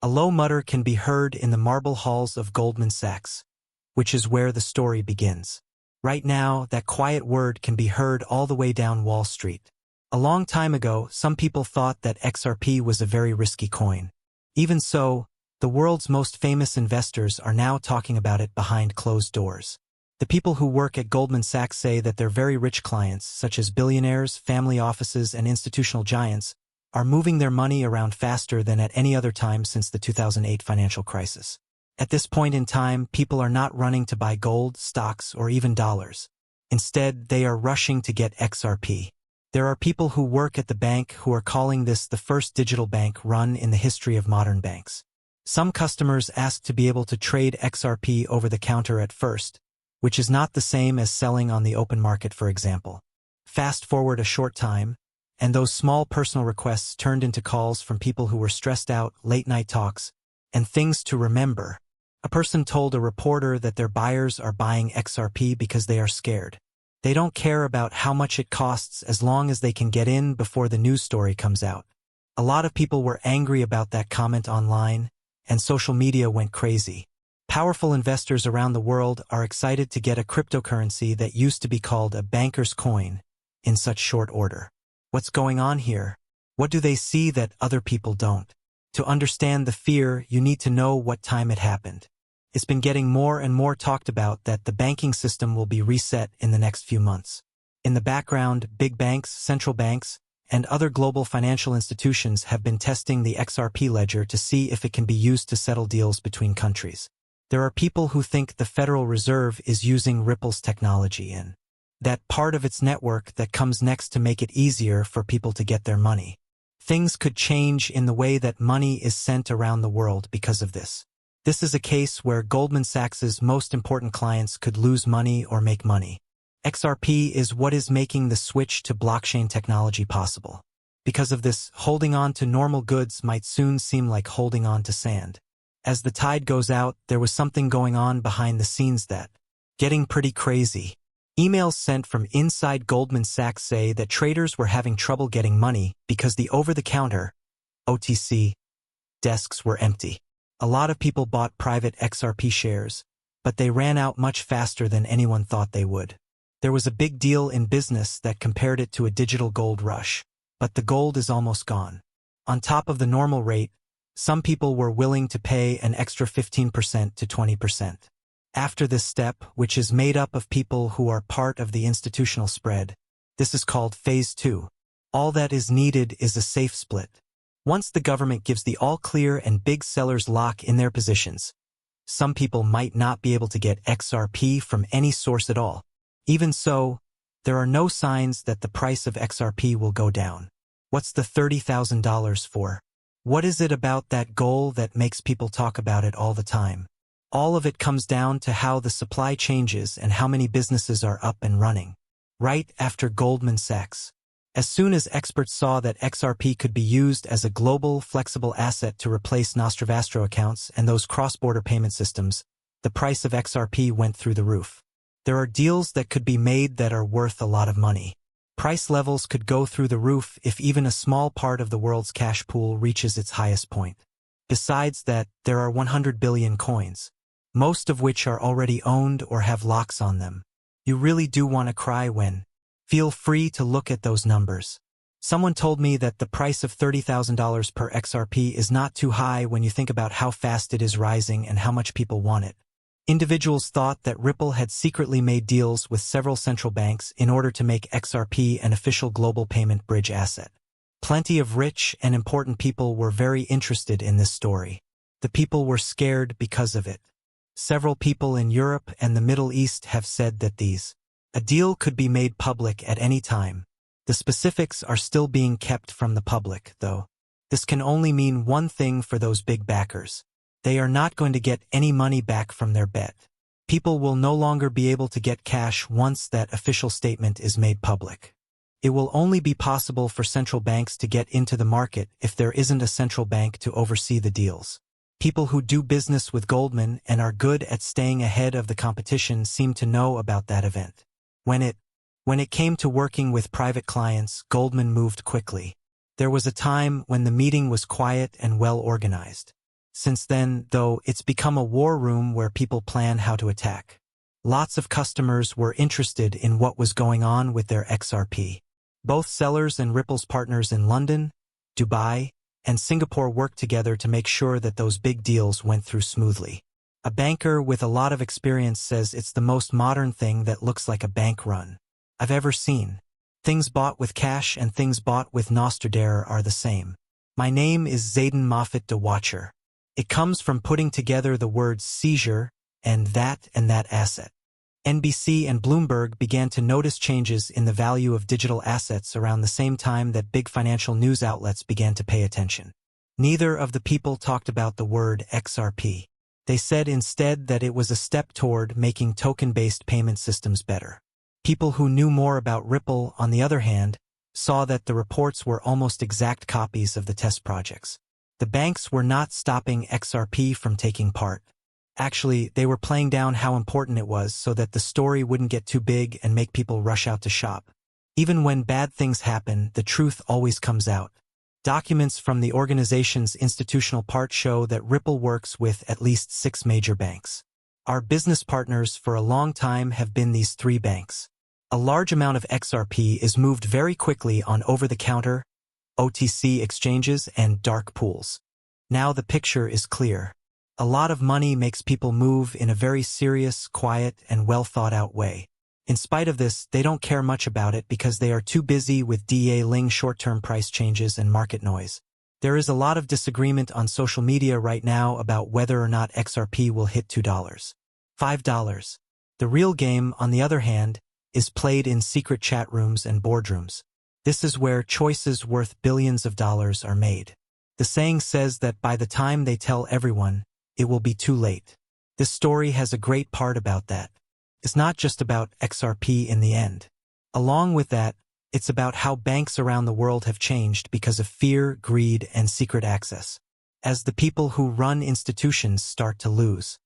A low mutter can be heard in the marble halls of Goldman Sachs, which is where the story begins. Right now, that quiet word can be heard all the way down Wall Street. A long time ago, some people thought that XRP was a very risky coin. Even so, the world's most famous investors are now talking about it behind closed doors. The people who work at Goldman Sachs say that their very rich clients, such as billionaires, family offices, and institutional giants, are moving their money around faster than at any other time since the 2008 financial crisis. At this point in time, people are not running to buy gold, stocks, or even dollars. Instead, they are rushing to get XRP. There are people who work at the bank who are calling this the first digital bank run in the history of modern banks. Some customers ask to be able to trade XRP over the counter at first, which is not the same as selling on the open market, for example. Fast forward a short time, and those small personal requests turned into calls from people who were stressed out, late-night talks, and things to remember. A person told a reporter that their buyers are buying XRP because they are scared. They don't care about how much it costs as long as they can get in before the news story comes out. A lot of people were angry about that comment online, and social media went crazy. Powerful investors around the world are excited to get a cryptocurrency that used to be called a banker's coin in such short order. What's going on here? What do they see that other people don't? To understand the fear, you need to know what time it happened. It's been getting more and more talked about that the banking system will be reset in the next few months. In the background, big banks, central banks, and other global financial institutions have been testing the XRP ledger to see if it can be used to settle deals between countries. There are people who think the Federal Reserve is using Ripple's technology in that part of its network that comes next to make it easier for people to get their money. Things could change in the way that money is sent around the world because of this. This is a case where Goldman Sachs's most important clients could lose money or make money. XRP is what is making the switch to blockchain technology possible. Because of this, holding on to normal goods might soon seem like holding on to sand. As the tide goes out, there was something going on behind the scenes that getting pretty crazy. Emails sent from inside Goldman Sachs say that traders were having trouble getting money because the over-the-counter, OTC, desks were empty. A lot of people bought private XRP shares, but they ran out much faster than anyone thought they would. There was a big deal in business that compared it to a digital gold rush, but the gold is almost gone. On top of the normal rate, some people were willing to pay an extra 15% to 20%. After this step, which is made up of people who are part of the institutional spread, this is called Phase 2. All that is needed is a safe split. Once the government gives the all-clear and big sellers lock in their positions, some people might not be able to get XRP from any source at all. Even so, there are no signs that the price of XRP will go down. What's the $30,000 for? What is it about that goal that makes people talk about it all the time? All of it comes down to how the supply changes and how many businesses are up and running. Right after Goldman Sachs. As soon as experts saw that XRP could be used as a global, flexible asset to replace Nostrovastro accounts and those cross-border payment systems, the price of XRP went through the roof. There are deals that could be made that are worth a lot of money. Price levels could go through the roof if even a small part of the world's cash pool reaches its highest point. Besides that, there are 100 billion coins, most of which are already owned or have locks on them. You really do want to cry when. Feel free to look at those numbers. Someone told me that the price of $30,000 per XRP is not too high when you think about how fast it is rising and how much people want it. Individuals thought that Ripple had secretly made deals with several central banks in order to make XRP an official global payment bridge asset. Plenty of rich and important people were very interested in this story. The people were scared because of it. Several people in Europe and the Middle East have said that a deal could be made public at any time. The specifics are still being kept from the public, though. This can only mean one thing for those big backers. They are not going to get any money back from their bet. People will no longer be able to get cash once that official statement is made public. It will only be possible for central banks to get into the market if there isn't a central bank to oversee the deals. People who do business with Goldman and are good at staying ahead of the competition seem to know about that event. When it came to working with private clients, Goldman moved quickly. There was a time when the meeting was quiet and well organized. Since then, though, it's become a war room where people plan how to attack. Lots of customers were interested in what was going on with their XRP. Both sellers and Ripple's partners in London, Dubai, and Singapore worked together to make sure that those big deals went through smoothly. A banker with a lot of experience says it's the most modern thing that looks like a bank run I've ever seen. Things bought with cash and things bought with Nostradare are the same. My name is Zayden Moffat de Watcher. It comes from putting together the words seizure and that asset. NBC and Bloomberg began to notice changes in the value of digital assets around the same time that big financial news outlets began to pay attention. Neither of the people talked about the word XRP. They said instead that it was a step toward making token-based payment systems better. People who knew more about Ripple, on the other hand, saw that the reports were almost exact copies of the test projects. The banks were not stopping XRP from taking part. Actually, they were playing down how important it was so that the story wouldn't get too big and make people rush out to shop. Even when bad things happen, the truth always comes out. Documents from the organization's institutional part show that Ripple works with at least 6 major banks. Our business partners for a long time have been these 3 banks. A large amount of XRP is moved very quickly on over-the-counter, OTC exchanges, and dark pools. Now the picture is clear. A lot of money makes people move in a very serious, quiet, and well-thought-out way. In spite of this, they don't care much about it because they are too busy with dealing short-term price changes and market noise. There is a lot of disagreement on social media right now about whether or not XRP will hit $2, $5. The real game, on the other hand, is played in secret chat rooms and boardrooms. This is where choices worth billions of dollars are made. The saying says that by the time they tell everyone, it will be too late. This story has a great part about that. It's not just about XRP in the end. Along with that, it's about how banks around the world have changed because of fear, greed, and secret access. As the people who run institutions start to lose